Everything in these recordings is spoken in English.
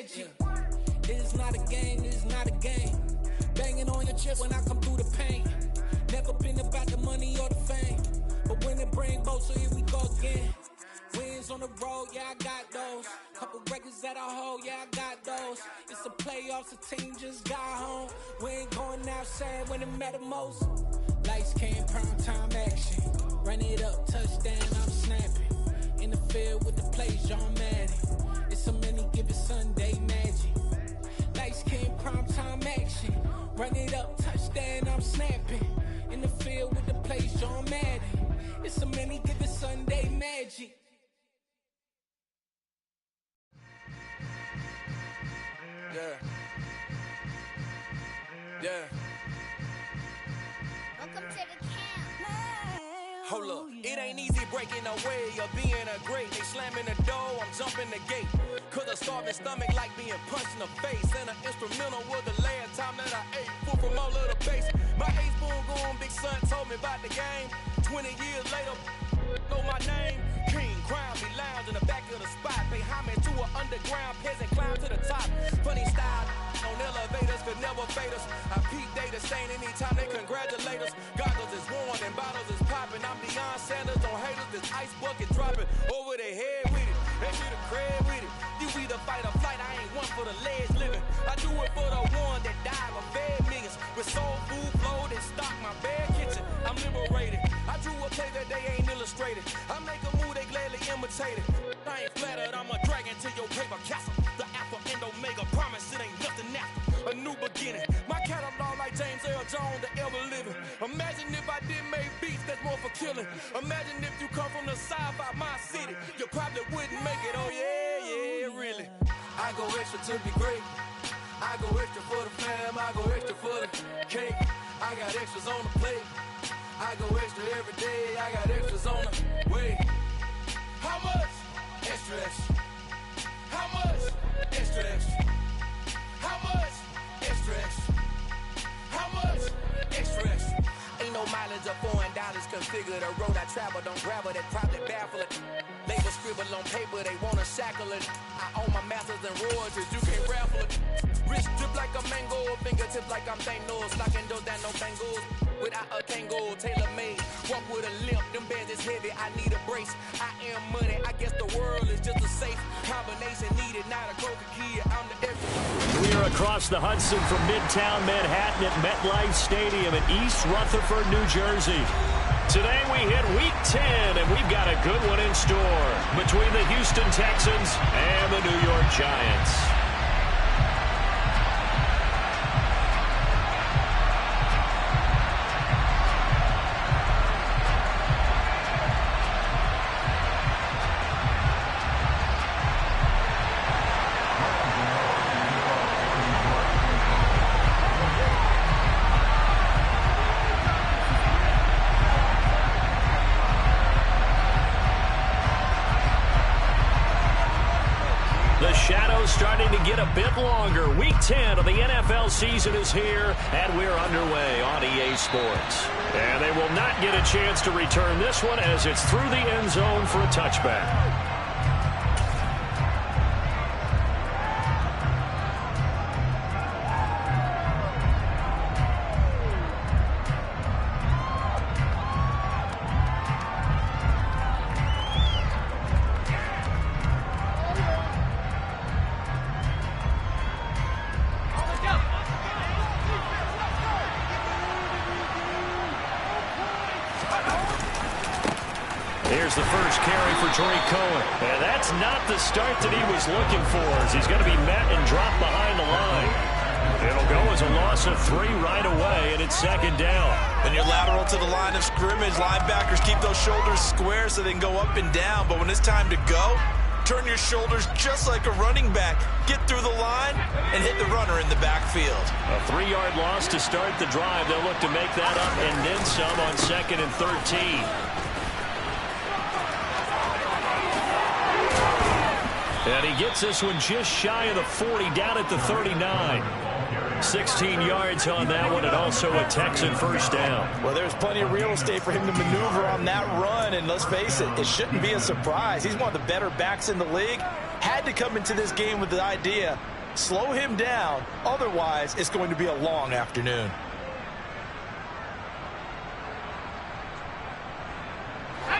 magic. This is not a game, this is not a game. Banging on your chest when I come through the pain. Never been about the money or the fame, but when it bring both, so here we go again. Wins on the road, yeah, I got those. Couple records that I hold, yeah, I got those. It's the playoffs, the team just got home. We ain't going outside when it matter most. Lights came, prime time action. Run it up, touchdown, I'm snapping. In the field with the plays, John Madden. It's a many given Sunday magic. Lights came, prime time action. Run it up, touchdown, I'm snapping. In the field with the plays, John Madden. It's a many given Sunday magic. Yeah. Welcome to the camp. Hold up, it ain't easy breaking away or being a great. They slamming the door, I'm jumping the gate. Cause a starving stomach like being punched in the face. And an instrumental was the last time that I ate food from all of the base. My ace boom goon, big son told me about the game. 20 years later, know my name. King, crown me, lounge in the back of the spot. Pay homage to an underground peasant, climb to the top. Funny style, on elevators could never fade us. I peep data stain anytime they congratulate us. Goggles is worn and bottles is popping. I'm Deion Sanders on haters, this ice bucket dropping over their head with it. They be the crib with it. You either fight or flight, I ain't one for the legs living. I do it for the one that died or fed millions. With soul food, flowed and stock my bare kitchen. I'm liberated. I drew a play that they ain't illustrated. I make a move, they gladly imitate it. I ain't flattered, I'm a dragon to your paper castle. The Alpha and Omega promise it ain't nothing after. A new beginning. My catalog like James Earl Jones, the ever living. Imagine if I did make beats that's more for killing. Imagine if you come from the side by my city. You probably wouldn't make it, oh yeah, really. I go extra to be great. I go extra for the fam, I go extra for the cake. I got extras on the plate. I go extra every day, I got extras on the way. How much? Extra, extra. How much? Extra, extra. How much? Extra, extra. How much? Extra, extra. Ain't no mileage of $4 configure the road I travel, don't gravel that probably baffle it. Label scribble on paper, they wanna shackle it. I own my masters and royalties, you can't raffle it. Wrist drip like a mango, fingertip like I'm Thanos, locking those down, no bangles. Without a Kango, tailor-made. Walk with a limp, them bands is heavy, I need a brace. I am money, I guess the world is just a safe combination needed, not a coca key, I'm the everything. We are across the Hudson from Midtown Manhattan at MetLife Stadium in East Rutherford, New Jersey. Today we hit Week 10, and we've got a good one in store between the Houston Texans and the New York Giants. Starting to get a bit longer. Week 10 of the NFL season is here, and we're underway on EA Sports. And they will not get a chance to return this one as it's through the end zone for a touchback. Here's the first carry for Tariq Cohen. And that's not the start that he was looking for, as he's going to be met and dropped behind the line. It'll go as a loss of 3 right away, and it's second down. When you're lateral to the line of scrimmage, linebackers keep those shoulders square so they can go up and down. But when it's time to go, turn your shoulders just like a running back. Get through the line and hit the runner in the backfield. A 3-yard loss to start the drive. They'll look to make that up and then some on 2nd and 13. And he gets this one just shy of the 40, down at the 39. 16 yards on that one, and also a Texan first down. Well, there's plenty of real estate for him to maneuver on that run, and let's face it, it shouldn't be a surprise. He's one of the better backs in the league. Had to come into this game with the idea Slow him down. Otherwise, it's going to be a long afternoon.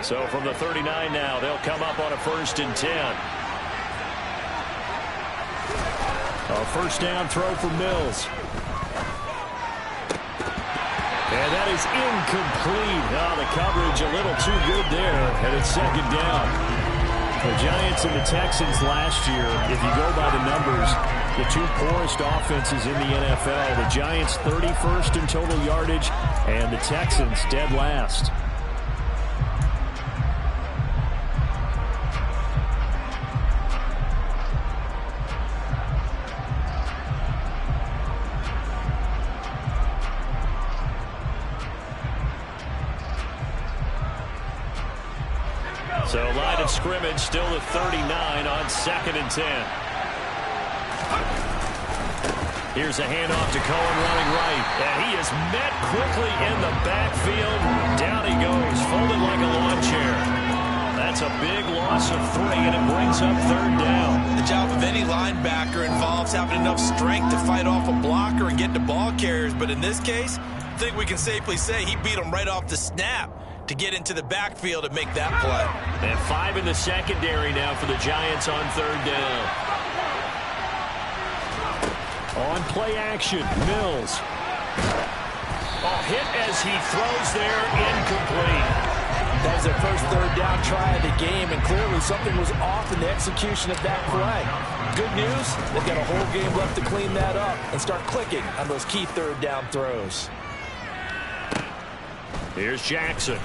So from the 39 now, they'll come up on a 1st and 10. A first down throw for Mills. And that is incomplete. Oh, the coverage a little too good there, and it's 2nd down. The Giants and the Texans last year, if you go by the numbers, the two poorest offenses in the NFL. The Giants 31st in total yardage, and the Texans dead last. So line of scrimmage still at 39 on 2nd and 10. Here's a handoff to Cohen running right. And he is met quickly in the backfield. Down he goes, folded like a lawn chair. That's a big loss of 3, and it brings up 3rd down. The job of any linebacker involves having enough strength to fight off a blocker and get to ball carriers. But in this case, I think we can safely say he beat him right off the snap to get into the backfield and make that play. And 5 in the secondary now for the Giants on 3rd down. On play action, Mills. Oh, hit as he throws there, incomplete. That was their first 3rd down try of the game, and clearly something was off in the execution of that play. Good news, they've got a whole game left to clean that up and start clicking on those key 3rd down throws. Here's Jackson.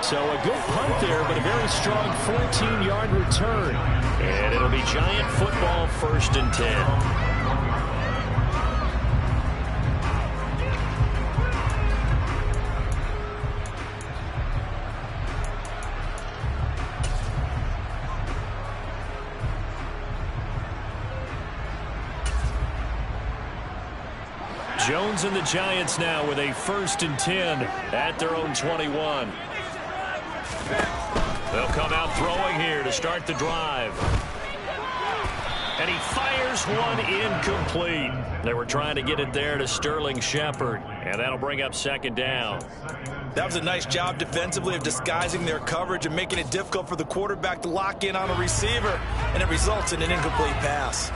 So a good punt there, but a very strong 14-yard return. And it'll be Giant football 1st and 10. Jones and the Giants now with a 1st and 10 at their own 21. They'll come out throwing here to start the drive. And he fires one incomplete. They were trying to get it there to Sterling Shepard, and that'll bring up 2nd down. That was a nice job defensively of disguising their coverage and making it difficult for the quarterback to lock in on a receiver, and it results in an incomplete pass.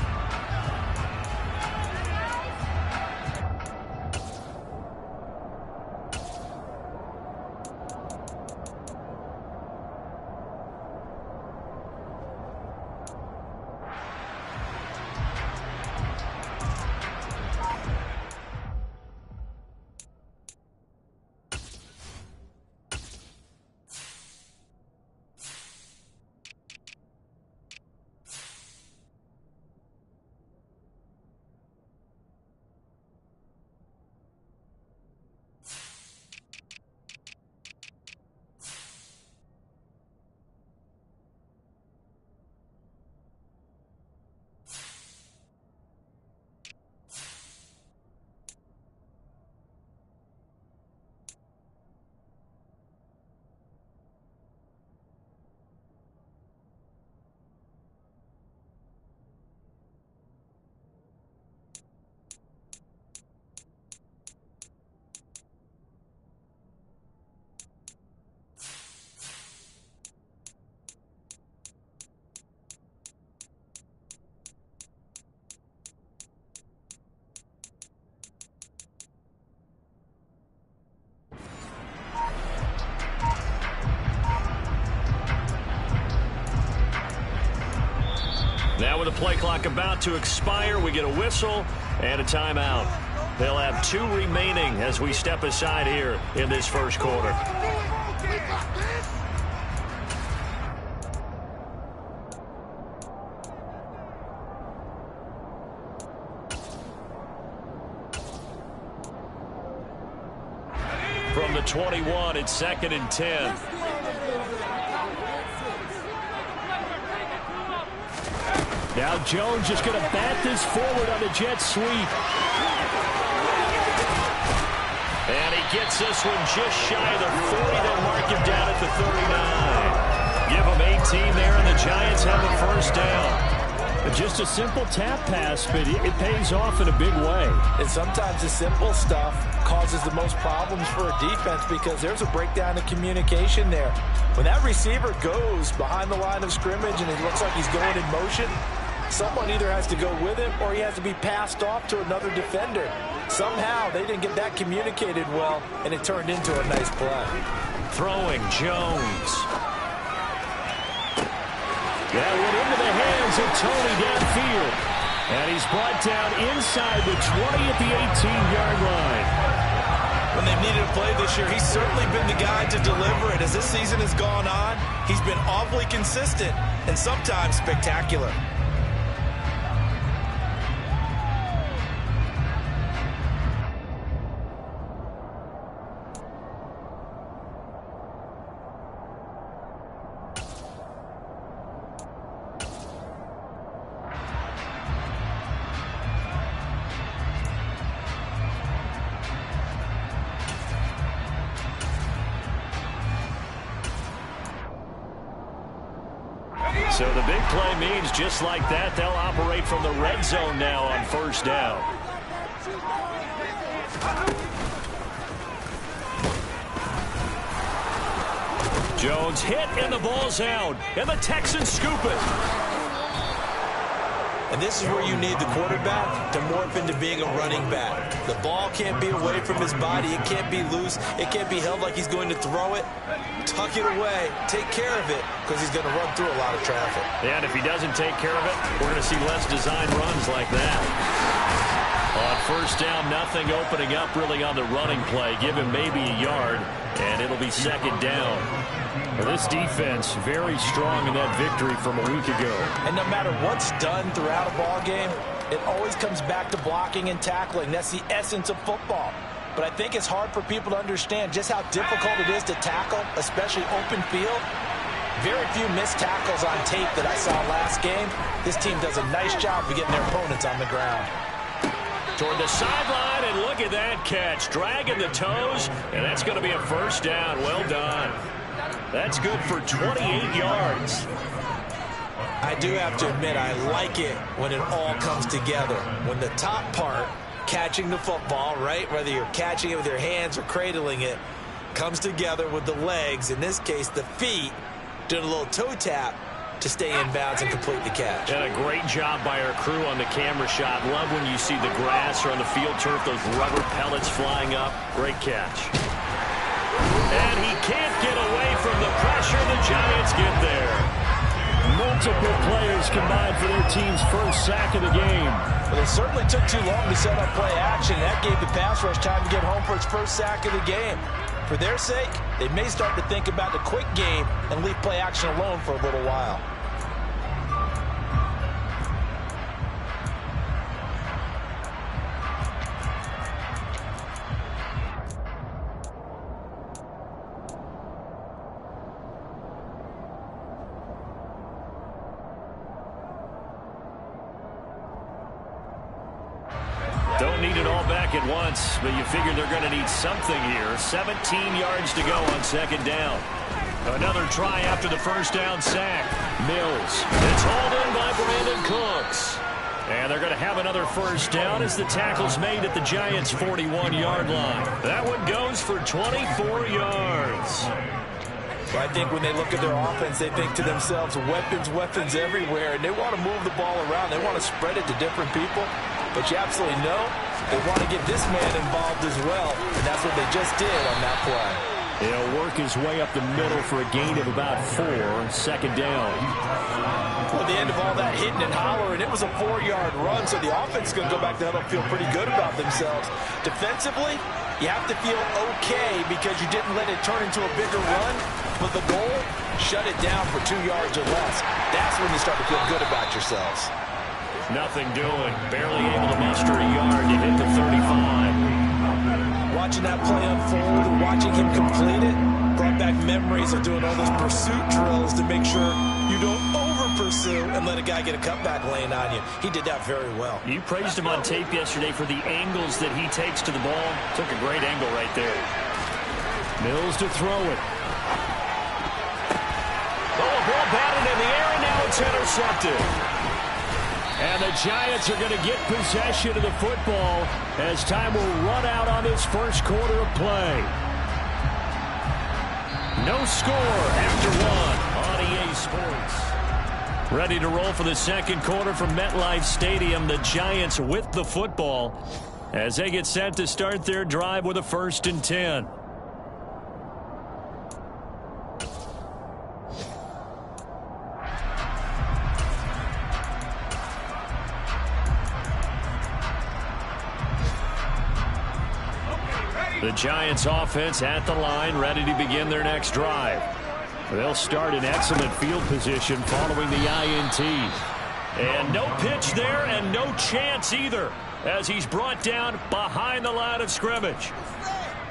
Now with the play clock about to expire, we get a whistle and a timeout. They'll have 2 remaining as we step aside here in this 1st quarter. From the 21, it's 2nd and 10. Now Jones just going to bat this forward on the jet sweep. And he gets this one just shy of the 40. They'll mark him down at the 39. Give them 18 there, and the Giants have a first down. Just a simple tap pass, but it pays off in a big way. And sometimes the simple stuff causes the most problems for a defense because there's a breakdown in communication there. When that receiver goes behind the line of scrimmage and it looks like he's going in motion, someone either has to go with him or he has to be passed off to another defender. Somehow they didn't get that communicated well, and it turned into a nice play. Throwing Jones. That went into the hands of Tony downfield. And he's brought down inside the 20 at the 18-yard line. When they've needed a play this year, he's certainly been the guy to deliver it. As this season has gone on, he's been awfully consistent and sometimes spectacular. So the big play means just like that, they'll operate from the red zone now on first down. Jones hit and the ball's out, and the Texans scoop it. And this is where you need the quarterback to morph into being a running back. The ball can't be away from his body. It can't be loose. It can't be held like he's going to throw it. Tuck it away. Take care of it because he's going to run through a lot of traffic. And if he doesn't take care of it, we're going to see less design runs like that. On first down, nothing opening up really on the running play. Give him maybe a yard, and it'll be second down. Well, this defense very strong in that victory from a week ago. And no matter what's done throughout a ball game, it always comes back to blocking and tackling. That's the essence of football. But I think it's hard for people to understand just how difficult it is to tackle, especially open field. Very few missed tackles on tape that I saw last game. This team does a nice job of getting their opponents on the ground. Toward the sideline, and look at that catch. Dragging the toes, and that's going to be a first down. Well done. That's good for 28 yards. I do have to admit, I like it when it all comes together. When the top part, catching the football, right, whether you're catching it with your hands or cradling it, comes together with the legs, in this case the feet, doing a little toe tap to stay in bounds and complete the catch. And a great job by our crew on the camera shot. Love when you see the grass or on the field turf, those rubber pellets flying up. Great catch. And he can't get away from the pressure. The Giants get there. Multiple players combined for their team's first sack of the game. Well, it certainly took too long to set up play action. That gave the pass rush time to get home for its first sack of the game. For their sake, they may start to think about the quick game and leave play action alone for a little while. Don't need it all back at once, but you figure they're going to need something here. 17 yards to go on second down. Another try after the first down sack. Mills. It's hauled in by Brandon Cooks. And they're going to have another first down as the tackle's made at the Giants' 41-yard line. That one goes for 24 yards. Well, I think when they look at their offense, they think to themselves, weapons everywhere, and they want to move the ball around. They want to spread it to different people. But you absolutely know they want to get this man involved as well, and that's what they just did on that play. He'll work his way up the middle for a gain of about 4, second down. Well, at the end of all that hitting and hollering, it was a 4-yard run, so the offense is going to go back to huddle and feel pretty good about themselves. Defensively, you have to feel okay because you didn't let it turn into a bigger run, but the goal, shut it down for 2 yards or less. That's when you start to feel good about yourselves. Nothing doing. Barely able to muster a yard to hit the 35. Watching that play unfold and watching him complete it brought back memories of doing all those pursuit drills to make sure you don't over-pursue and let a guy get a cutback lane on you. He did that very well. You praised him on tape yesterday for the angles that he takes to the ball. Took a great angle right there. Mills to throw it. Oh, a ball batted in the air, and now it's intercepted. And the Giants are going to get possession of the football as time will run out on this first quarter of play. No score after one on EA Sports. Ready to roll for the second quarter from MetLife Stadium. The Giants with the football as they get set to start their drive with a 1st and 10. The Giants offense at the line, ready to begin their next drive. They'll start in excellent field position following the INT. And no pitch there and no chance either as he's brought down behind the line of scrimmage.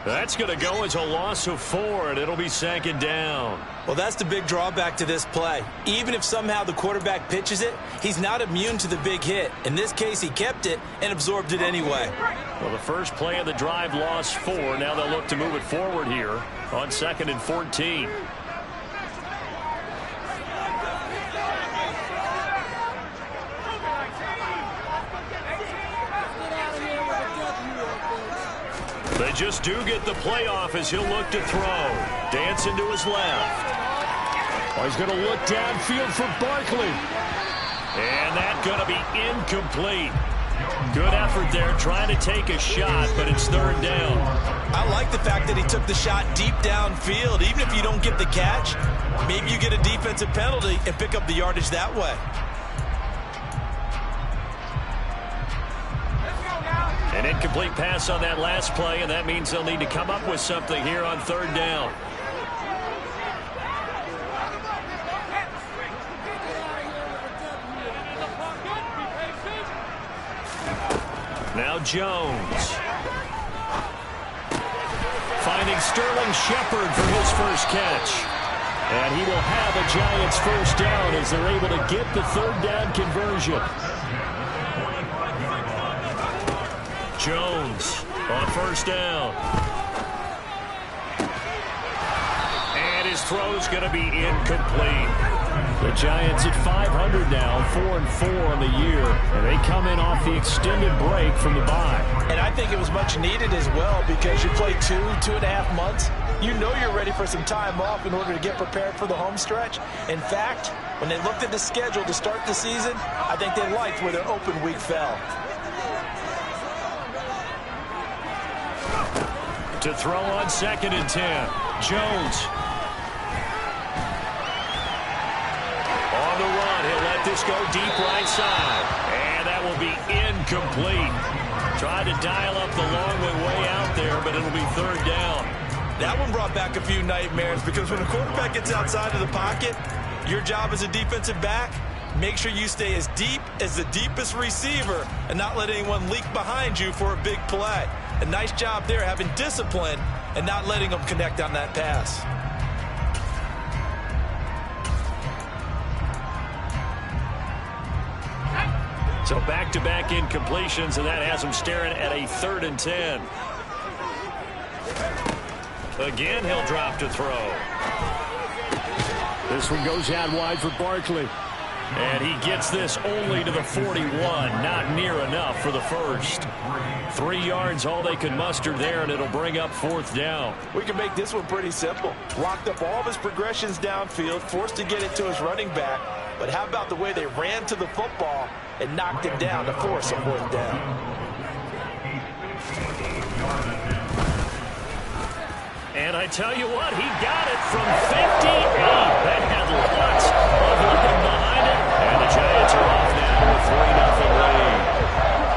That's going to go as a loss of 4, and it'll be 2nd down. Well, that's the big drawback to this play. Even if somehow the quarterback pitches it, he's not immune to the big hit. In this case, he kept it and absorbed it anyway. Well, the first play of the drive lost 4. Now they'll look to move it forward here on 2nd and 14. They just do get the playoff as he'll look to throw. Dancing to his left. Oh, he's going to look downfield for Barkley. And that's going to be incomplete. Good effort there trying to take a shot, but it's 3rd down. I like the fact that he took the shot deep downfield. Even if you don't get the catch, maybe you get a defensive penalty and pick up the yardage that way. An incomplete pass on that last play, and that means they'll need to come up with something here on 3rd down. Now Jones. Finding Sterling Shepard for his first catch. And he will have a Giants 1st down as they're able to get the 3rd down conversion. Jones on 1st down. And his throw's going to be incomplete. The Giants at 500 now, 4-4 on the year, and they come in off the extended break from the bye. And I think it was much needed as well because you play 2.5 months. You know you're ready for some time off in order to get prepared for the home stretch. In fact, when they looked at the schedule to start the season, I think they liked where their open week fell. To throw on 2nd and 10. Jones. On the run. He'll let this go deep right side. And that will be incomplete. Tried to dial up the long way out there, but it'll be 3rd down. That one brought back a few nightmares because when the quarterback gets outside of the pocket, your job as a defensive back, make sure you stay as deep as the deepest receiver and not let anyone leak behind you for a big play. A nice job there having discipline and not letting them connect on that pass. So back-to-back incompletions, and that has them staring at a 3rd and 10. Again, he'll drop to throw. This one goes out wide for Barkley. And he gets this only to the 41. Not near enough for the first. 3 yards, all they can muster there, and it'll bring up 4th down. We can make this one pretty simple. Locked up all of his progressions downfield, forced to get it to his running back. But how about the way they ran to the football and knocked him down to force a 4th down? And I tell you what, he got it from 58. That had lots of leg behind it. And the Giants are off now with 3-0 lead.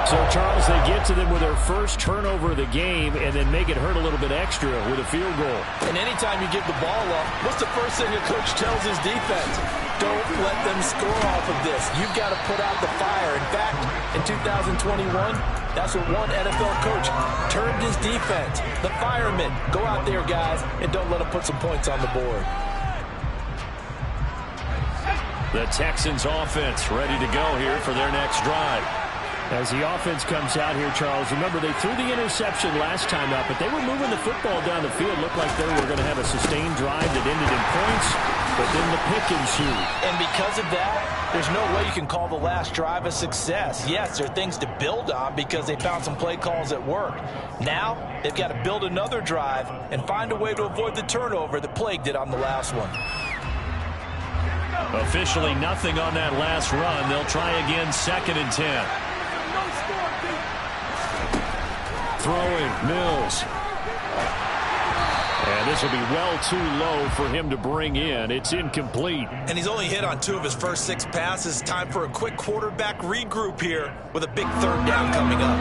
So, Charles, they get to them with their first turnover of the game and then make it hurt a little bit extra with a field goal. And anytime you give the ball up, what's the first thing a coach tells his defense? Don't let them score off of this. You've got to put out the fire. In fact, in 2021, that's what one NFL coach termed his defense. The firemen. Go out there, guys, and don't let them put some points on the board. The Texans offense ready to go here for their next drive. As the offense comes out here, Charles, remember they threw the interception last time out, but they were moving the football down the field. Looked like they were going to have a sustained drive that ended in points, but then the pick ensued. And because of that, there's no way you can call the last drive a success. Yes, there are things to build on because they found some play calls that work. Now, they've got to build another drive and find a way to avoid the turnover that plagued it on the last one. Officially nothing on that last run. They'll try again, 2nd and 10. Throwing, Mills. And this will be well too low for him to bring in. It's incomplete. And he's only hit on 2 of his first 6 passes. Time for a quick quarterback regroup here with a big 3rd down coming up.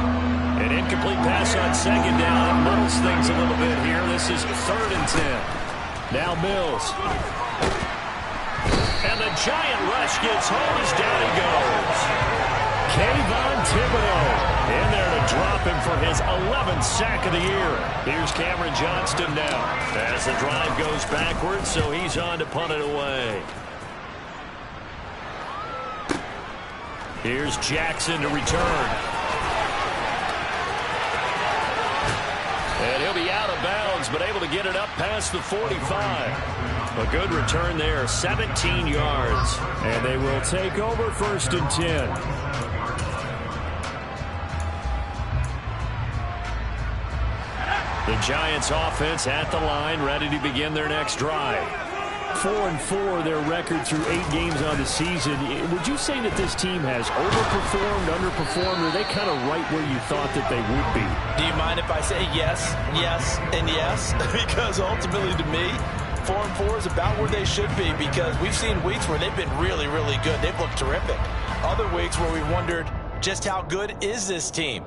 An incomplete pass on 2nd down. It muddles things a little bit here. This is 3rd and 10. Now Mills. And the giant rush gets home as down he goes. Kayvon Thibodeaux in there to drop him for his 11th sack of the year. Here's Cameron Johnston now as the drive goes backwards, so he's on to punt it away. Here's Jackson to return. And he'll be out of bounds, but able to get it up past the 45. A good return there, 17 yards. And they will take over 1st and 10. The Giants offense at the line, ready to begin their next drive. 4-4, their record through 8 games on the season. Would you say that this team has overperformed, underperformed, or are they kind of right where you thought that they would be? Do you mind if I say yes, yes, and yes? Because ultimately to me, 4-4 is about where they should be because we've seen weeks where they've been really, really good. They've looked terrific. Other weeks where we wondered just how good is this team.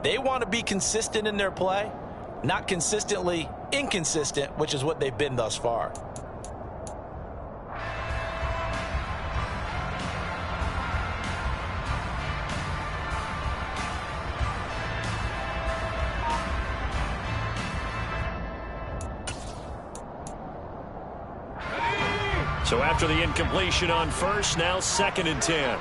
They want to be consistent in their play. Not consistently inconsistent, which is what they've been thus far. So after the incompletion on 1st, now 2nd and 10.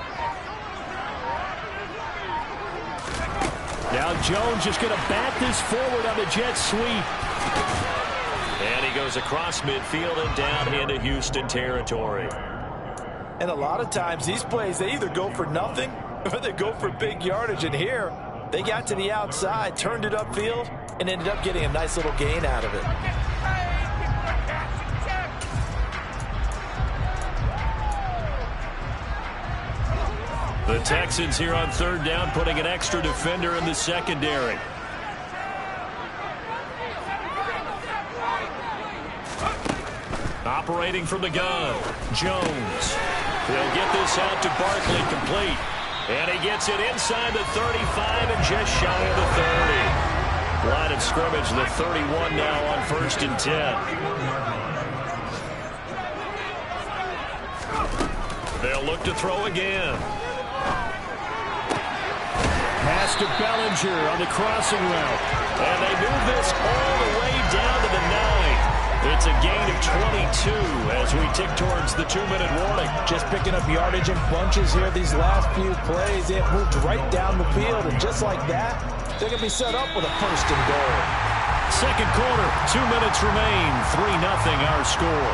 Now Jones just going to bat this forward on the jet sweep. And he goes across midfield and down into Houston territory. And a lot of times these plays, they either go for nothing or they go for big yardage. And here, they got to the outside, turned it upfield, and ended up getting a nice little gain out of it. The Texans here on 3rd down, putting an extra defender in the secondary. Operating from the gun, Jones. He'll get this out to Barkley, complete. And he gets it inside the 35 and just shy of the 30. Line of scrimmage, the 31 now on 1st and 10. They'll look to throw again. Pass to Bellinger on the crossing route. And they move this all the way down to the 9. It's a gain of 22 as we tick towards the 2-minute warning. Just picking up yardage in bunches here these last few plays. They have moved right down the field, and just like that, they're going to be set up with a 1st and goal. 2nd quarter, 2 minutes remain, 3-0 our score.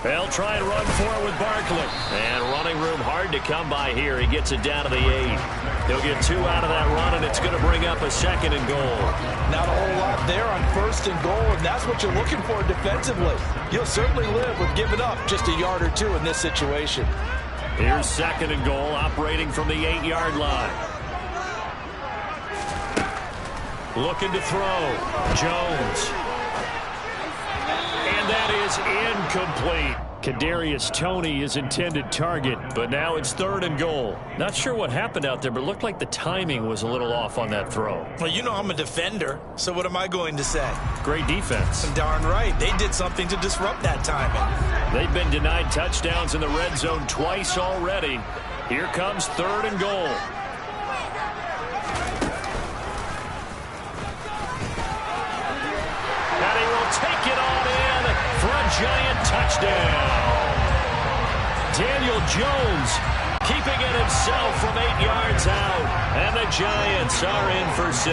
They'll try and run for it with Barkley. And running room hard to come by here. He gets it down to the 8. He'll get 2 out of that run, and it's going to bring up a 2nd and goal. Not a whole lot there on 1st and goal, and that's what you're looking for defensively. You'll certainly live with giving up just a yard or 2 in this situation. Here's 2nd and goal, operating from the 8-yard line. Looking to throw. Jones. And that is incomplete. Kadarius Toney, his intended target, but now it's 3rd and goal. Not sure what happened out there, but it looked like the timing was a little off on that throw. Well, you know I'm a defender, so what am I going to say? Great defense. Darn right. They did something to disrupt that timing. They've been denied touchdowns in the red zone twice already. Here comes 3rd and goal. And he will take it on in for a giant touchdown. Daniel Jones keeping it himself from 8 yards out. And the Giants are in for 6.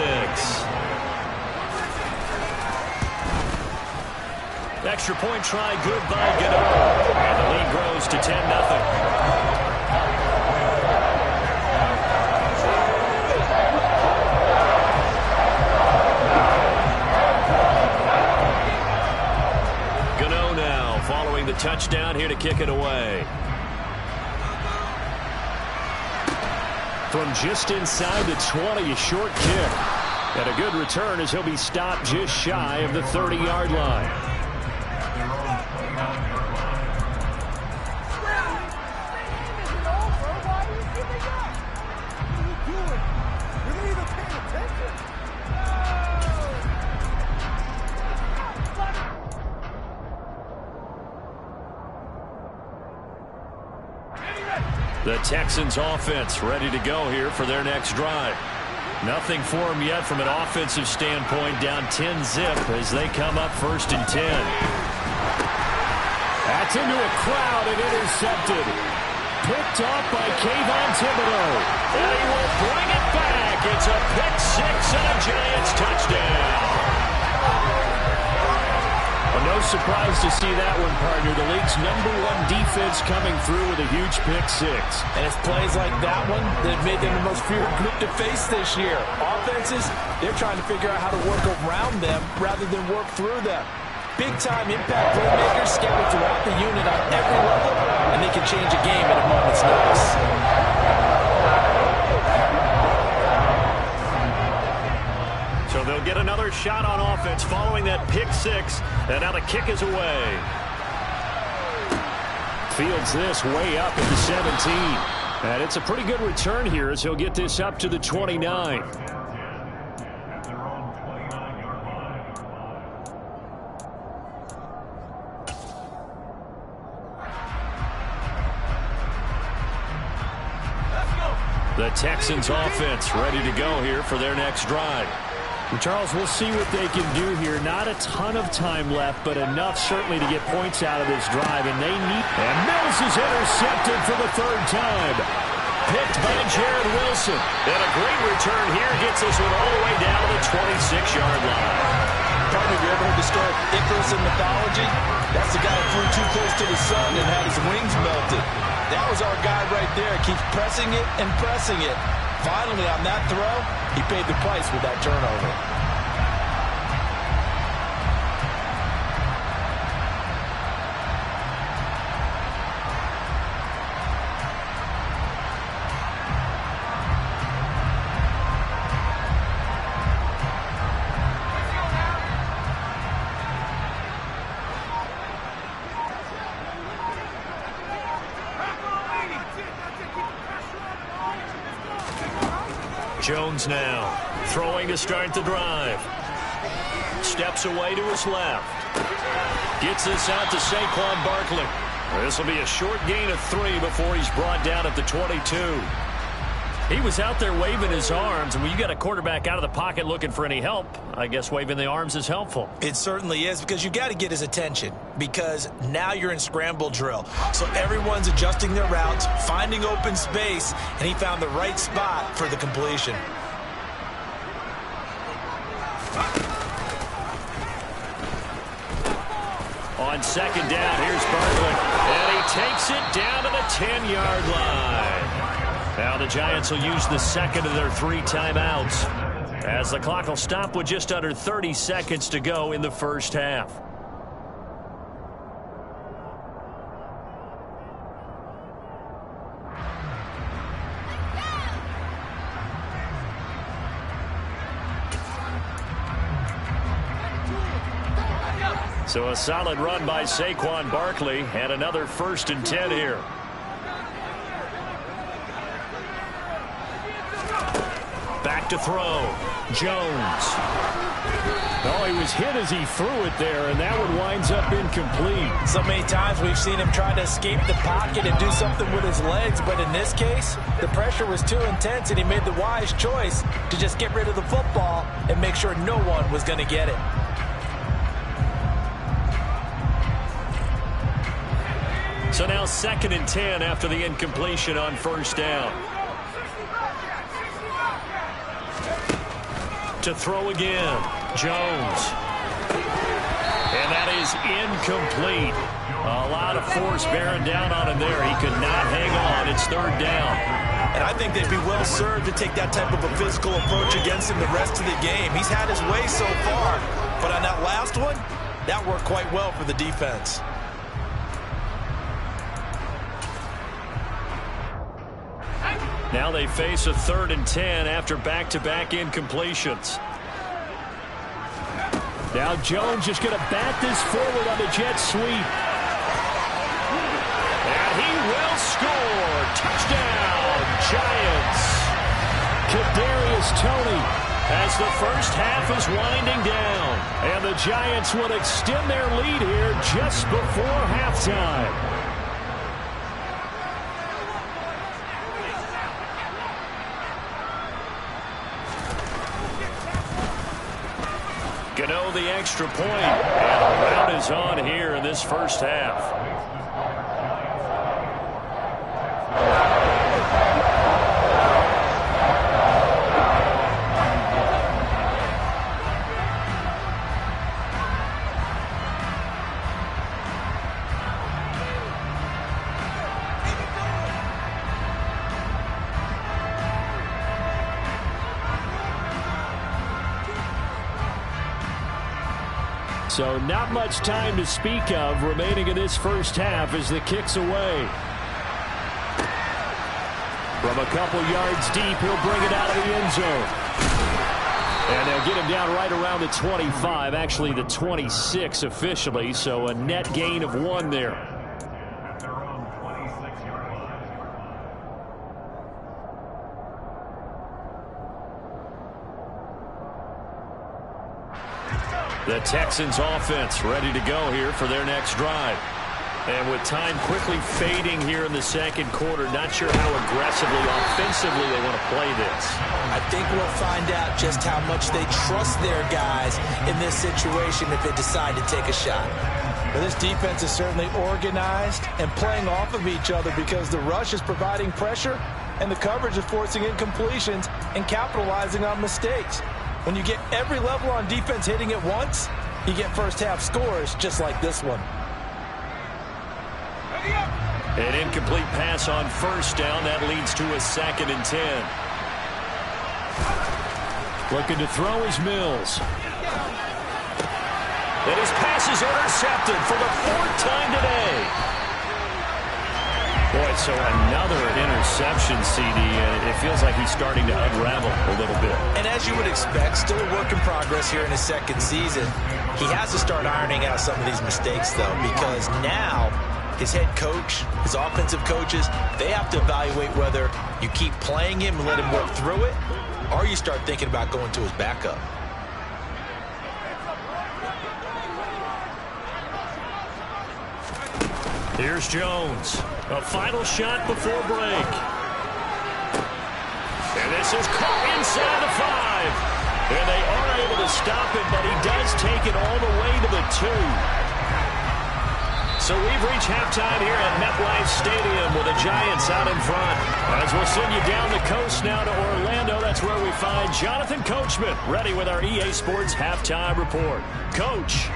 Extra point try good by Gano. And the lead grows to 10-0. Gano now following the touchdown here to kick it away. From just inside the 20, a short kick. And a good return as he'll be stopped just shy of the 30-yard line. The Texans offense ready to go here for their next drive. Nothing for them yet from an offensive standpoint, down 10-zip as they come up 1st and 10. That's into a crowd and intercepted. Picked off by Kayvon Thibodeau. And he will bring it back. It's a pick 6 and a Giants touchdown. No surprise to see that one, partner. The league's #1 defense coming through with a huge pick 6. And it's plays like that one that made them the most feared group to face this year. Offenses, they're trying to figure out how to work around them rather than work through them. Big-time impact playmakers scattered throughout the unit on every level, and they can change a game at a moment's notice. So they'll get another shot on offense following that pick 6, and now the kick is away. Fields this way up at the 17. And it's a pretty good return here as he'll get this up to the 29. The Texans offense ready to go here for their next drive. And Charles, we'll see what they can do here. Not a ton of time left, but enough certainly to get points out of this drive. And they need... And Mills is intercepted for the 3rd time. Picked by Jared Wilson. And a great return here gets this one all the way down to the 26-yard line. Partner, have you ever heard the story of Icarus in mythology? That's the guy who flew too close to the sun and had his wings melted. That was our guy right there. Keeps pressing it and pressing it. Finally, on that throw, he paid the price with that turnover. Jones now throwing to start the drive. Steps away to his left. Gets this out to Saquon Barkley. This will be a short gain of 3 before he's brought down at the 22. He was out there waving his arms, and when you got a quarterback out of the pocket looking for any help, I guess waving the arms is helpful. It certainly is, because you got to get his attention, because now you're in scramble drill. So everyone's adjusting their routes, finding open space, and he found the right spot for the completion. On 2nd down, here's Barkley, and he takes it down to the 10-yard line. Now the Giants will use the 2nd of their 3 timeouts as the clock will stop with just under 30 seconds to go in the first half. So a solid run by Saquon Barkley and another 1st and 10 here. Back to throw. Jones. Oh, he was hit as he threw it there, and that one winds up incomplete. So many times we've seen him try to escape the pocket and do something with his legs, but in this case, the pressure was too intense, and he made the wise choice to just get rid of the football and make sure no one was going to get it. So now 2nd and 10 after the incompletion on 1st down. To throw again, Jones. And that is incomplete. A lot of force bearing down on him there. He could not hang on. It's 3rd down. And I think they'd be well served to take that type of a physical approach against him the rest of the game. He's had his way so far. But on that last one, that worked quite well for the defense. Now they face a 3rd and 10 after back-to-back incompletions. Now Jones just going to bat this forward on the jet sweep. And he will score. Touchdown, Giants. Kadarius Toney as the first half is winding down. And the Giants will extend their lead here just before halftime. Gano the extra point, and a round is on here in this first half. So not much time to speak of remaining in this first half as the kick's away. From a couple yards deep, he'll bring it out of the end zone. And they'll get him down right around the 25, actually the 26 officially, so a net gain of 1 there. The Texans offense ready to go here for their next drive. And with time quickly fading here in the 2nd quarter, not sure how aggressively, offensively they want to play this. I think we'll find out just how much they trust their guys in this situation if they decide to take a shot. But this defense is certainly organized and playing off of each other because the rush is providing pressure and the coverage is forcing incompletions and capitalizing on mistakes. When you get every level on defense hitting at once, you get first half scores just like this one. An incomplete pass on 1st down. That leads to a 2nd and 10. Looking to throw is Mills. And his pass is intercepted for the 4th time today. Boy, so another interception, CD, and it feels like he's starting to unravel a little bit. And as you would expect, still a work in progress here in his 2nd season. He has to start ironing out some of these mistakes, though, because now his head coach, his offensive coaches, they have to evaluate whether you keep playing him and let him work through it, or you start thinking about going to his backup. Here's Jones. A final shot before break. And this is caught inside the 5. And they are able to stop him, but he does take it all the way to the 2. So we've reached halftime here at MetLife Stadium with the Giants out in front. As we'll send you down the coast now to Orlando, that's where we find Jonathan Coachman ready with our EA Sports Halftime Report. Coach.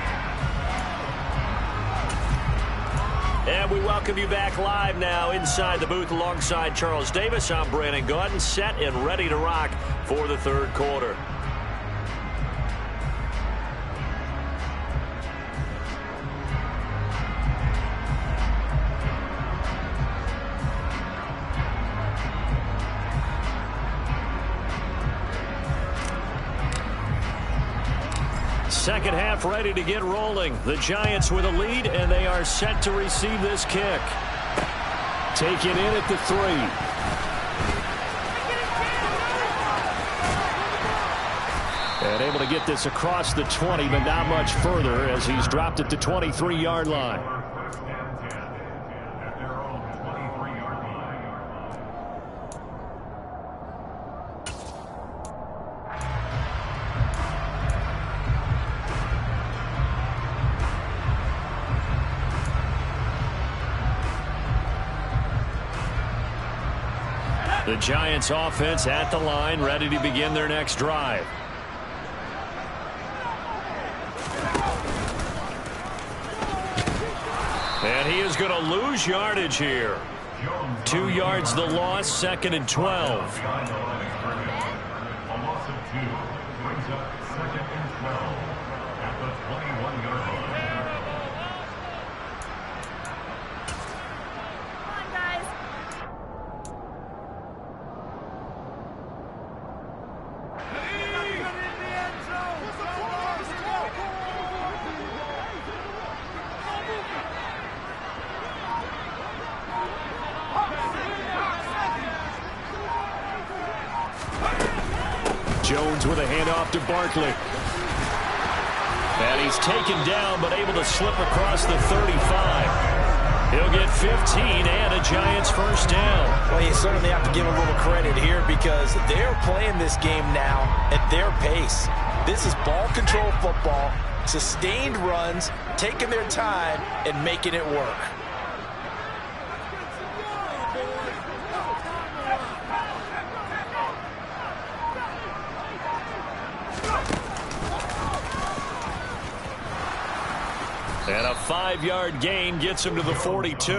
And we welcome you back live now inside the booth alongside Charles Davis. I'm Brandon Gaudin, set and ready to rock for the 3rd quarter. second half ready to get rolling. The Giants with a lead, and they are set to receive this kick. Taken in at the 3. And able to get this across the 20, but not much further as he's dropped it to 23-yard line. The Giants offense at the line, ready to begin their next drive. And he is going to lose yardage here. 2 yards the loss, 2nd and 12. A loss of 2 brings up 2nd and 12 at the 21-yard line. Jones with a handoff to Barkley. And he's taken down, but able to slip across the 35. He'll get 15 and a Giants first down. Well, you certainly have to give a little credit here because they're playing this game now at their pace. This is ball control football, sustained runs, taking their time, and making it work. And a 5-yard gain gets him to the 42. He's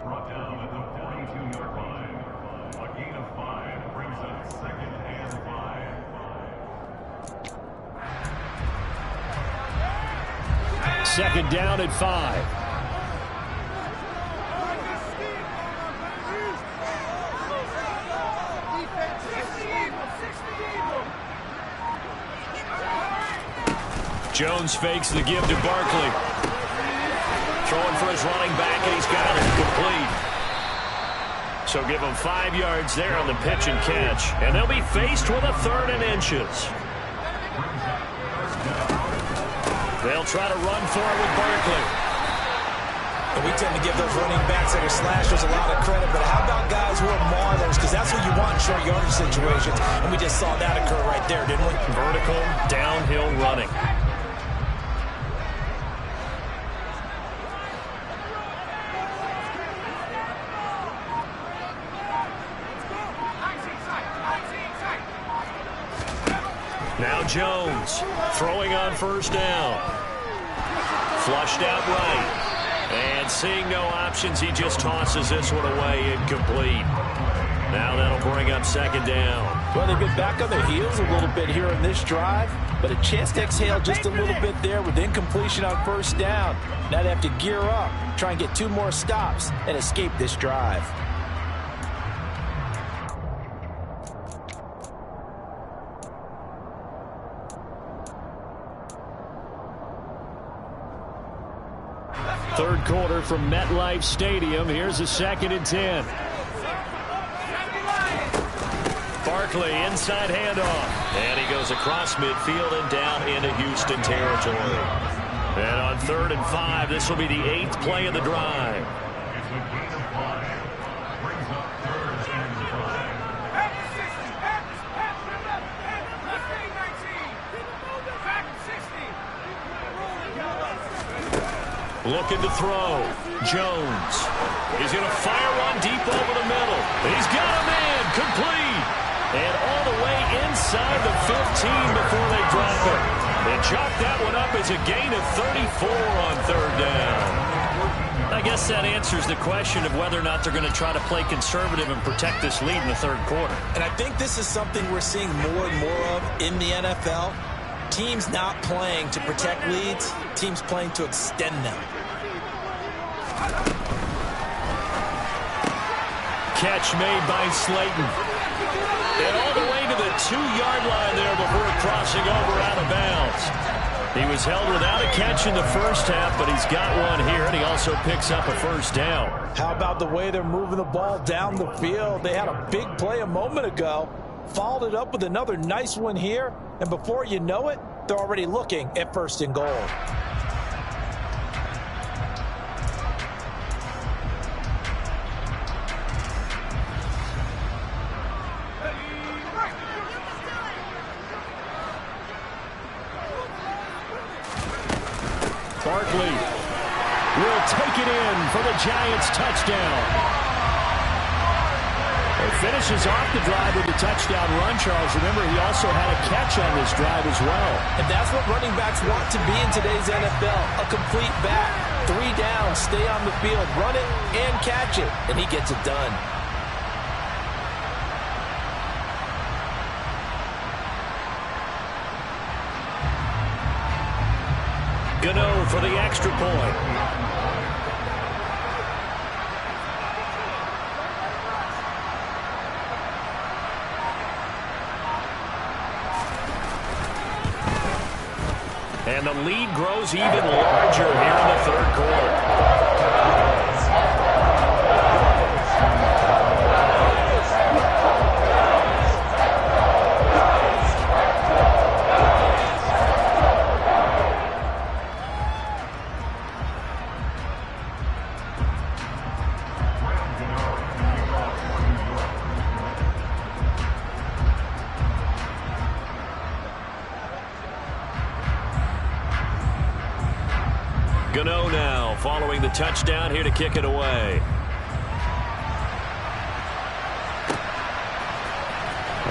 brought down at the 42-yard line. A gain of 5 brings up 2nd and 5. Second down at 5. Jones fakes the give to Barkley. Throwing for his running back, and he's got it complete. So give him 5 yards there on the pitch and catch. And they'll be faced with a 3rd and inches. They'll try to run for it with Barkley. And we tend to give those running backs that are slashers a lot of credit, but how about guys who are maulers? Because that's what you want in short yardage situations. And we just saw that occur right there, didn't we? Vertical, downhill running. Now Jones throwing on first down. Flushed out right. And seeing no options, he just tosses this one away, incomplete. Now that'll bring up 2nd down. Well, they've been back on their heels a little bit here in this drive, but a chance to exhale just a little bit there with incompletion on first down. Now they have to gear up, try and get 2 more stops, and escape this drive. Third quarter from MetLife Stadium. Here's a 2nd and 10. Barkley inside handoff. And he goes across midfield and down into Houston territory. And on 3rd and 5, this will be the 8th play of the drive. It's a gain of 5. Brings up 3rd and 5. Looking to throw. Jones. He's going to fire one deep over the middle. He's got a man. Complete. And all the way inside the 15 before they drop it. They chalk that one up as a gain of 34 on 3rd down. I guess that answers the question of whether or not they're going to try to play conservative and protect this lead in the 3rd quarter. And I think this is something we're seeing more and more of in the NFL. Teams not playing to protect leads, teams playing to extend them. Catch made by Slayton. And all the way to the 2-yard line there before crossing over out of bounds. He was held without a catch in the first half, but he's got one here, and he also picks up a first down. How about the way they're moving the ball down the field? They had a big play a moment ago, followed it up with another nice one here, and before you know it, they're already looking at 1st and goal. Barkley will take it in for the Giants touchdown. He finishes off the drive with the touchdown run, Charles. Remember, he also had a catch on this drive as well. And that's what running backs want to be in today's NFL, a complete back. 3 down, stay on the field, run it, and catch it. And he gets it done. Gano for the extra point. And the lead grows even larger here in the 3rd quarter. Gano now following the touchdown here to kick it away.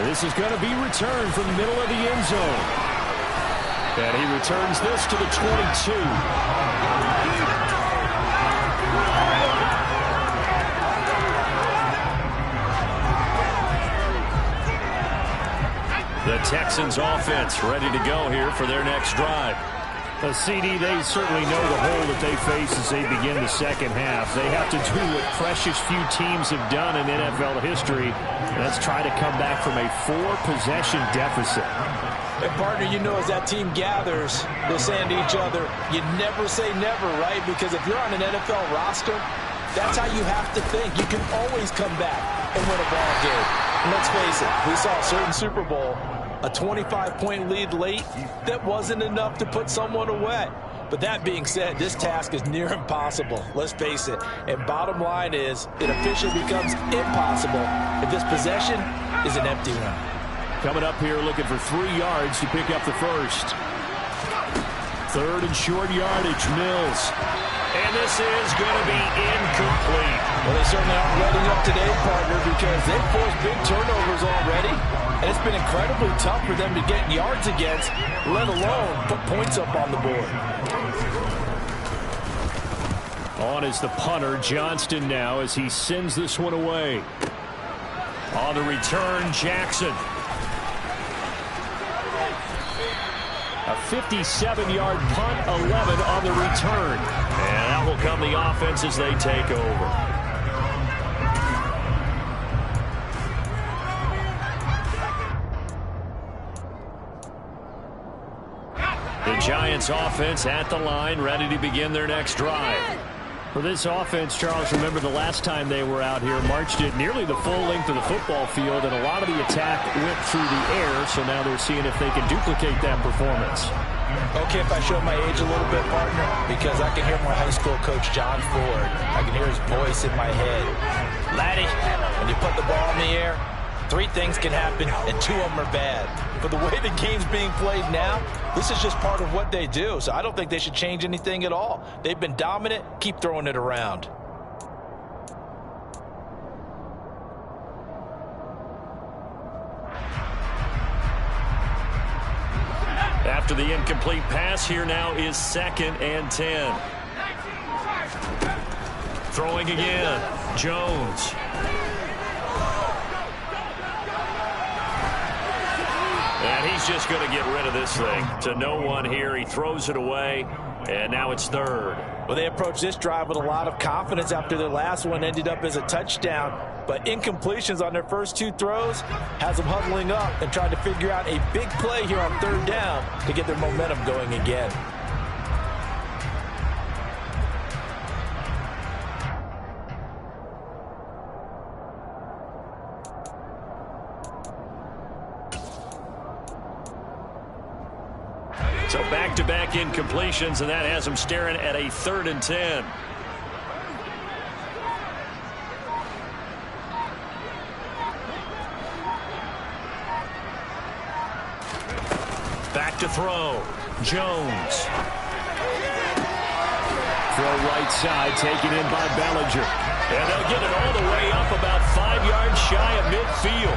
This is going to be returned from the middle of the end zone. And he returns this to the 22. The Texans offense ready to go here for their next drive. CD, they certainly know the hole that they face as they begin the second half. They have to do what precious few teams have done in NFL history, and that's try to come back from a 4-possession deficit. And partner, you know, as that team gathers, they're saying to each other, you never say never, right? Because if you're on an NFL roster, that's how you have to think. You can always come back and win a ball game. And let's face it, we saw a certain Super Bowl, a 25-point lead late, that wasn't enough to put someone away. But that being said, this task is near impossible. Let's face it. And bottom line is, it officially becomes impossible if this possession is an empty one. Coming up here looking for 3 yards to pick up the first. 3rd and short yardage, Mills. And this is going to be incomplete. Well, they certainly aren't letting up today, partner, because they've forced big turnovers already. And it's been incredibly tough for them to get yards against, let alone put points up on the board. On is the punter, Johnston now, as he sends this one away. On the return, Jackson. A 57-yard punt, 11 on the return. And that will come the offense as they take over. The Giants offense at the line, ready to begin their next drive. For this offense, Charles, remember the last time they were out here, marched it nearly the full length of the football field, and a lot of the attack went through the air, so now they're seeing if they can duplicate that performance. Okay, if I show my age a little bit, partner, because I can hear my high school coach, John Ford. I can hear his voice in my head. Laddie, when you put the ball in the air, 3 things can happen, and 2 of them are bad. But the way the game's being played now, this is just part of what they do. So I don't think they should change anything at all. They've been dominant. Keep throwing it around. After the incomplete pass, here now is 2nd and 10. Throwing again, Jones. And he he's just going to get rid of this thing. To no one here. He throws it away, and now it's third. Well, they approached this drive with a lot of confidence after their last one ended up as a touchdown. But incompletions on their first two throws has them huddling up and trying to figure out a big play here on third down to get their momentum going again. So back-to-back incompletions, and that has them staring at a 3rd and 10. Back to throw. Jones. Throw right side, taken in by Bellinger. And they'll get it all the way up about 5 yards shy of midfield.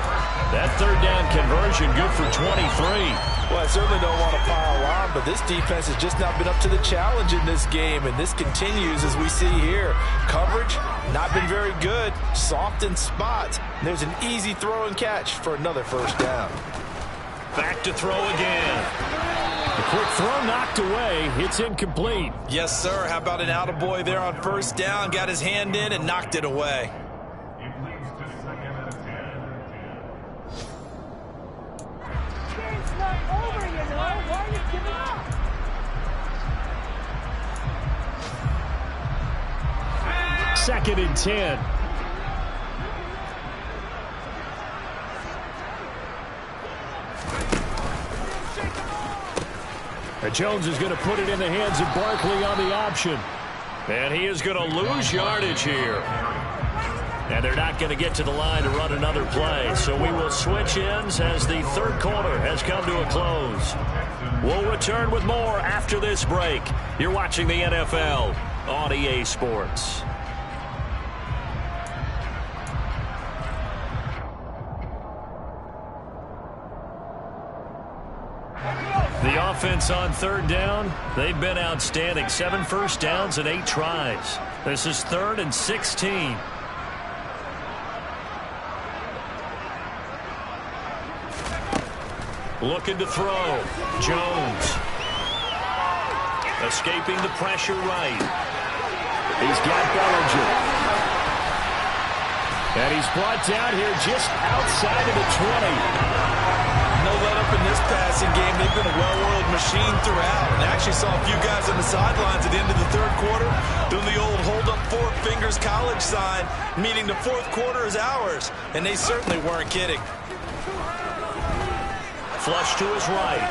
That third down conversion good for 23. Well, I certainly don't want to pile on, but this defense has just not been up to the challenge in this game, and this continues as we see here. Coverage, not been very good. Soft in spots. There's an easy throw and catch for another first down. Back to throw again. The quick throw knocked away. It's incomplete. Yes, sir. How about an attaboy there on first down? Got his hand in and knocked it away. It leads to 2nd and 10. Game's not over, you know. Why are you giving up? 2nd and 10. And Jones is going to put it in the hands of Barkley on the option. And he is going to lose yardage here. And they're not going to get to the line to run another play. So we will switch ends as the third quarter has come to a close. We'll return with more after this break. You're watching the NFL on EA Sports. The offense on third down, they've been outstanding. 7 first downs and 8 tries. This is 3rd and 16. Looking to throw. Jones. Escaping the pressure right. He's got Bellinger. And he's brought down here just outside of the 20. No let up in this passing game. They've been a well-oiled machine throughout. And I actually saw a few guys on the sidelines at the end of the third quarter doing the old hold up 4 fingers college sign, meaning the fourth quarter is ours. And they certainly weren't kidding. Flush to his right.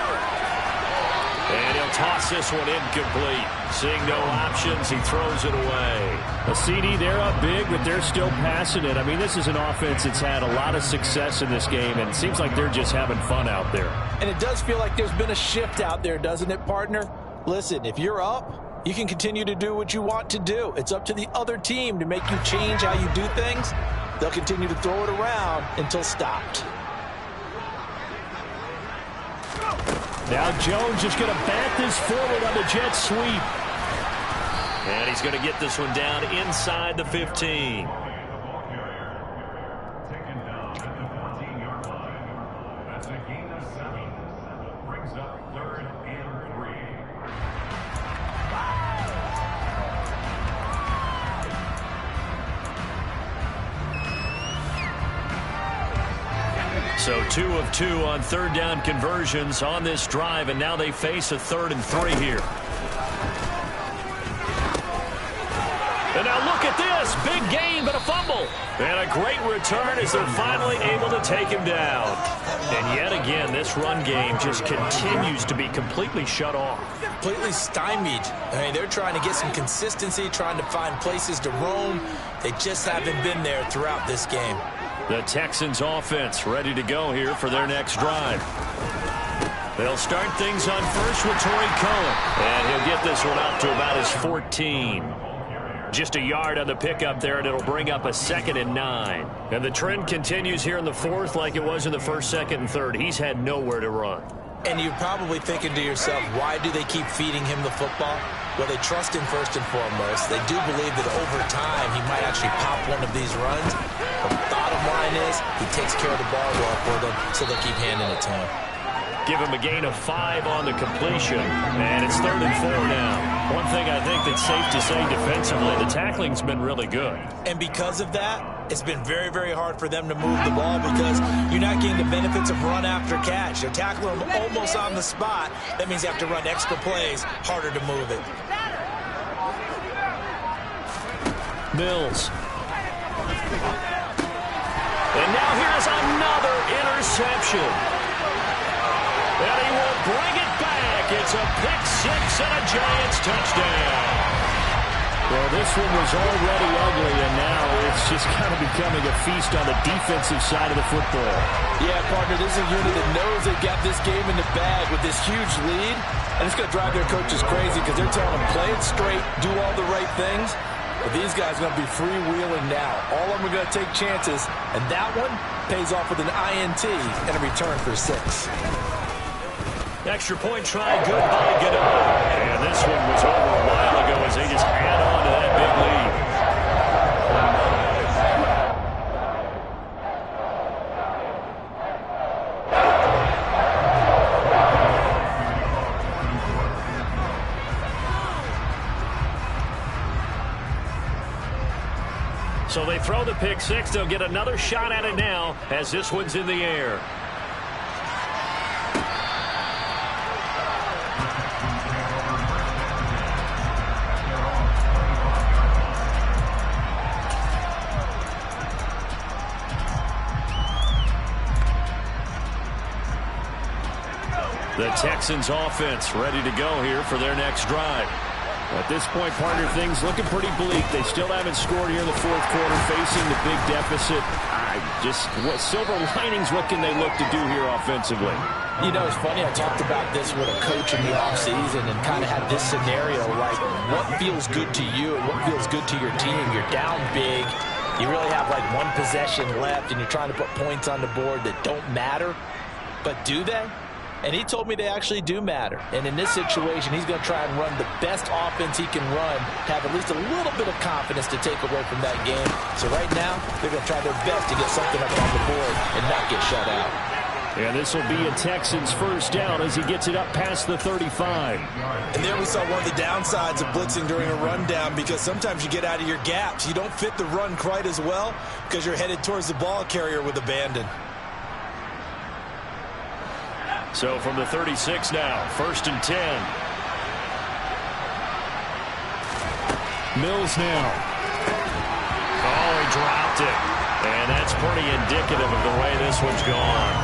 And he'll toss this one incomplete. Seeing no options, he throws it away. A CD, they're up big, but they're still passing it. I mean, this is an offense that's had a lot of success in this game, and it seems like they're just having fun out there. And it does feel like there's been a shift out there, doesn't it, partner? Listen, if you're up, you can continue to do what you want to do. It's up to the other team to make you change how you do things. They'll continue to throw it around until stopped. Now Jones is going to bat this forward on the jet sweep. And he's going to get this one down inside the 15. Taken down at the 14-yard line. That's a gain of 7. Brings up 3rd and 3. So 2 of 2 on third down conversions on this drive, and now they face a 3rd and 3 here. And now look at this. Big gain, but a fumble. And a great return as they're finally able to take him down. And yet again, this run game just continues to be completely shut off. Completely stymied. I mean, they're trying to get some consistency, trying to find places to roam. They just haven't been there throughout this game. The Texans offense ready to go here for their next drive. They'll start things on first with Torrey Cohen. And he'll get this one up to about his 14. Just a yard on the pickup there, and it'll bring up a 2nd and 9. And the trend continues here in the 4th like it was in the 1st, 2nd, and 3rd. He's had nowhere to run. And you're probably thinking to yourself, why do they keep feeding him the football? Well, they trust him first and foremost. They do believe that over time he might actually pop one of these runs. The bottom line is he takes care of the ball well for them, so they'll keep handing it to him. give him a gain of 5 on the completion. And it's 3rd and 4 now. One thing I think that's safe to say defensively, the tackling's been really good. And because of that, it's been very, very hard for them to move the ball because you're not getting the benefits of run after catch. They're tackling them almost on the spot. That means you have to run extra plays, harder to move it. Mills. And now here's another interception. And he will bring it back. It's a pick 6 and a Giants touchdown. Well, this one was already ugly, and now it's just kind of becoming a feast on the defensive side of the football. Yeah, partner, this is a unit that knows they've got this game in the bag with this huge lead, and it's going to drive their coaches crazy because they're telling them play it straight, do all the right things. But these guys are going to be freewheeling now. All of them are going to take chances, and that one pays off with an INT and a return for 6. Extra point try, good by Godot. And this one was over a while ago as they just add on to that big lead. So they throw the pick 6. They'll get another shot at it now as this one's in the air. The Texans offense ready to go here for their next drive. At this point, partner, things looking pretty bleak. They still haven't scored here in the 4th quarter, facing the big deficit. What silver linings, what can they look to do here offensively? You know, it's funny, I talked about this with a coach in the offseason and kind of had this scenario, like what feels good to you and what feels good to your team. You're down big. You really have like one possession left, and you're trying to put points on the board that don't matter. But do they? And he told me they actually do matter. And in this situation, he's going to try and run the best offense he can run, have at least a little bit of confidence to take away from that game. So right now, they're going to try their best to get something up on the board and not get shut out. And this will be a Texans first down as he gets it up past the 35. And there we saw one of the downsides of blitzing during a rundown because sometimes you get out of your gaps. You don't fit the run quite as well because you're headed towards the ball carrier with abandon. So from the 36 now, 1st and 10. Mills now. Oh, he dropped it. And that's pretty indicative of the way this one's gone.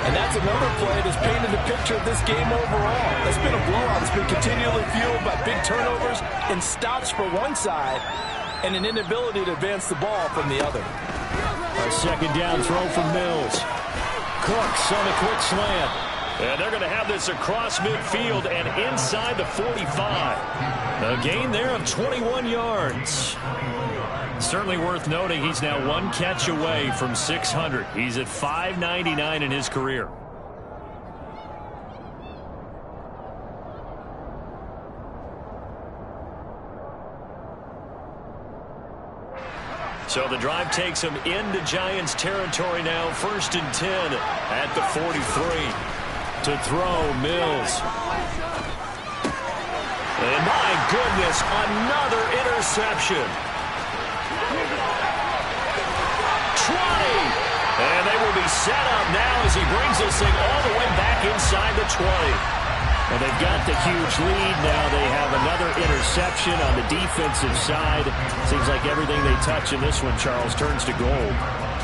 And that's another play that's painted the picture of this game overall. It's been a blowout. It's been continually fueled by big turnovers and stops for one side and an inability to advance the ball from the other. A 2nd down throw from Mills. Cooks on a quick slant. And they're going to have this across midfield and inside the 45. A gain there of 21 yards. Certainly worth noting he's now 1 catch away from 600. He's at 599 in his career. So the drive takes him into Giants territory now. 1st and 10 at the 43. To throw, Mills. And my goodness, another interception. 20. And they will be set up now as he brings this thing all the way back inside the 20. Well, they've got the huge lead. Now they have another interception on the defensive side. Seems like everything they touch in this one, Charles, turns to gold.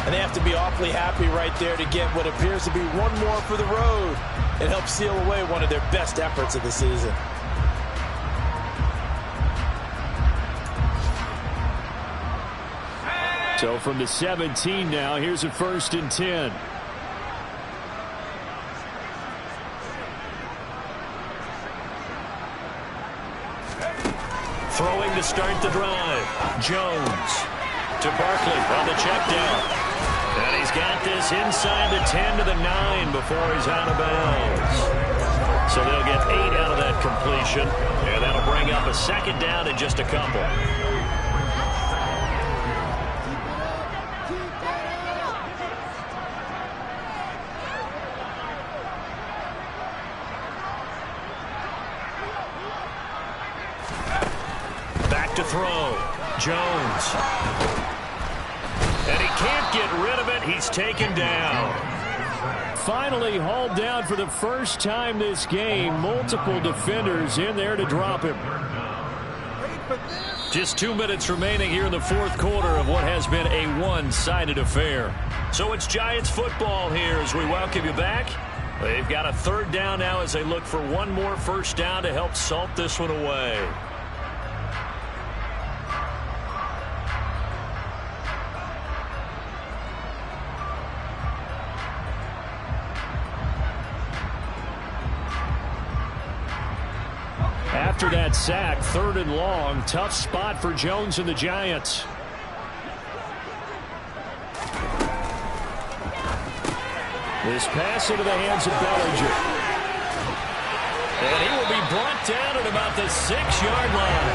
And they have to be awfully happy right there to get what appears to be one more for the road. It helps seal away one of their best efforts of the season. So from the 17 now, here's a 1st and 10. Throwing to start the drive. Jones to Barkley on the check down. And he's got this inside the 10 to the 9 before he's out of bounds. So they'll get 8 out of that completion. And that'll bring up a 2nd down in just a couple. back to throw. Jones. And he can't get rid of it. He's taken down. Finally hauled down for the first time this game. Multiple defenders in there to drop him. Just 2 minutes remaining here in the fourth quarter of what has been a one-sided affair. So it's Giants football here as we welcome you back. They've got a third down now as they look for one more first down to help salt this one away. After that sack, 3rd and long, tough spot for Jones and the Giants. This pass into the hands of Bellinger. And he will be brought down at about the 6-yard line.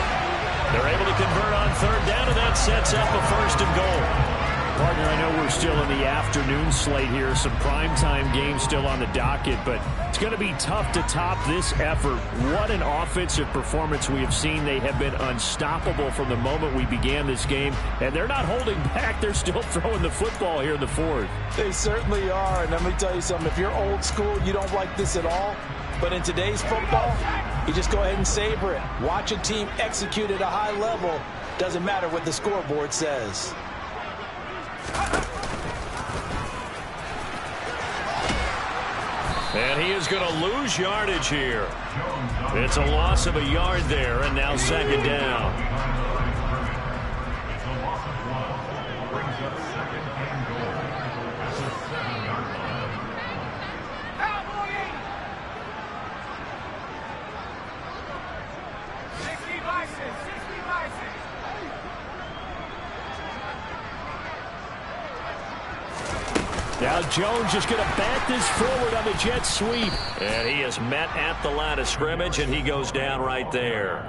They're able to convert on 3rd down, and that sets up a 1st and goal. Partner, I know we're still in the afternoon slate here. Some primetime games still on the docket, but it's going to be tough to top this effort. What an offensive performance we have seen. They have been unstoppable from the moment we began this game, and they're not holding back. They're still throwing the football here in the fourth. They certainly are, and let me tell you something. If you're old school, you don't like this at all. But in today's football, you just go ahead and savor it. Watch a team execute at a high level. Doesn't matter what the scoreboard says. And he is going to lose yardage here. It's a loss of a yard there, and now 2nd down. It's a loss of 1. Brings up 2nd and goal at the 7-yard line. Cowboy 60 Bison, 60 Bison. Now Jones just going to bat this forward on the jet sweep. And he is met at the line of scrimmage, and he goes down right there.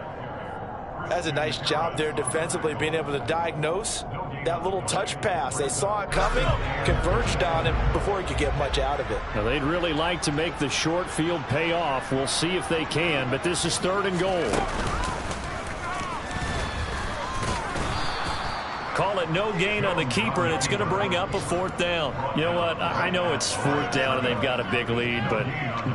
That's a nice job there defensively, being able to diagnose that little touch pass. They saw it coming, converged on him before he could get much out of it. Now they'd really like to make the short field pay off. We'll see if they can, but this is 3rd and goal. Call it no gain on the keeper, and it's going to bring up a 4th down. You know what? I know it's 4th down and they've got a big lead, but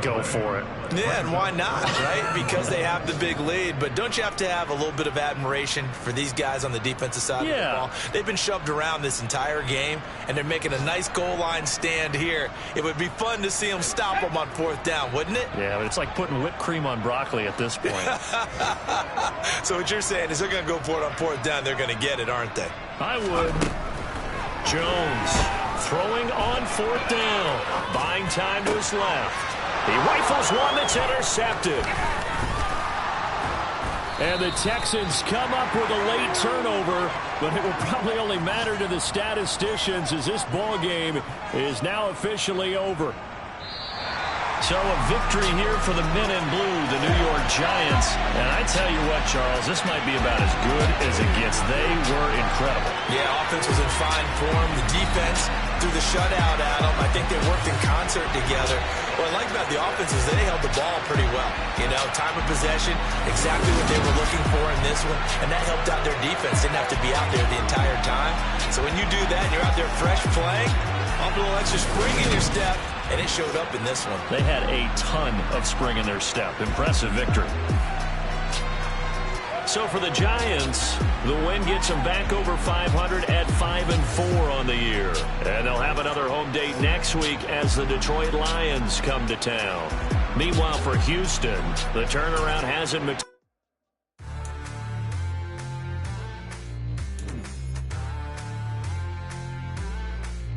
go for it. Yeah, and why not, right? Because they have the big lead. But don't you have to have a little bit of admiration for these guys on the defensive side of the ball? They've been shoved around this entire game, and they're making a nice goal line stand here. It would be fun to see them stop them on 4th down, wouldn't it? Yeah, but it's like putting whipped cream on broccoli at this point. So what you're saying is they're going to go for it on 4th down. They're going to get it, aren't they? I would. Jones throwing on 4th down. Buying time to his left. He rifles one that's intercepted. And the Texans come up with a late turnover, but it will probably only matter to the statisticians as this ball game is now officially over. So a victory here for the men in blue, the New York Giants. And I tell you what, Charles, this might be about as good as it gets. They were incredible. Yeah, offense was in fine form. The defense threw the shutout at them. I think they worked in concert together. What I like about the offense is they held the ball pretty well. You know, time of possession, exactly what they were looking for in this one. And that helped out their defense. Didn't have to be out there the entire time. So when you do that and you're out there fresh playing, a little extra spring in your step, and it showed up in this one. They had a ton of spring in their step. Impressive victory. So for the Giants, the win gets them back over 500 at 5-4 on the year. And they'll have another home date next week as the Detroit Lions come to town. Meanwhile, for Houston, the turnaround hasn't materialized.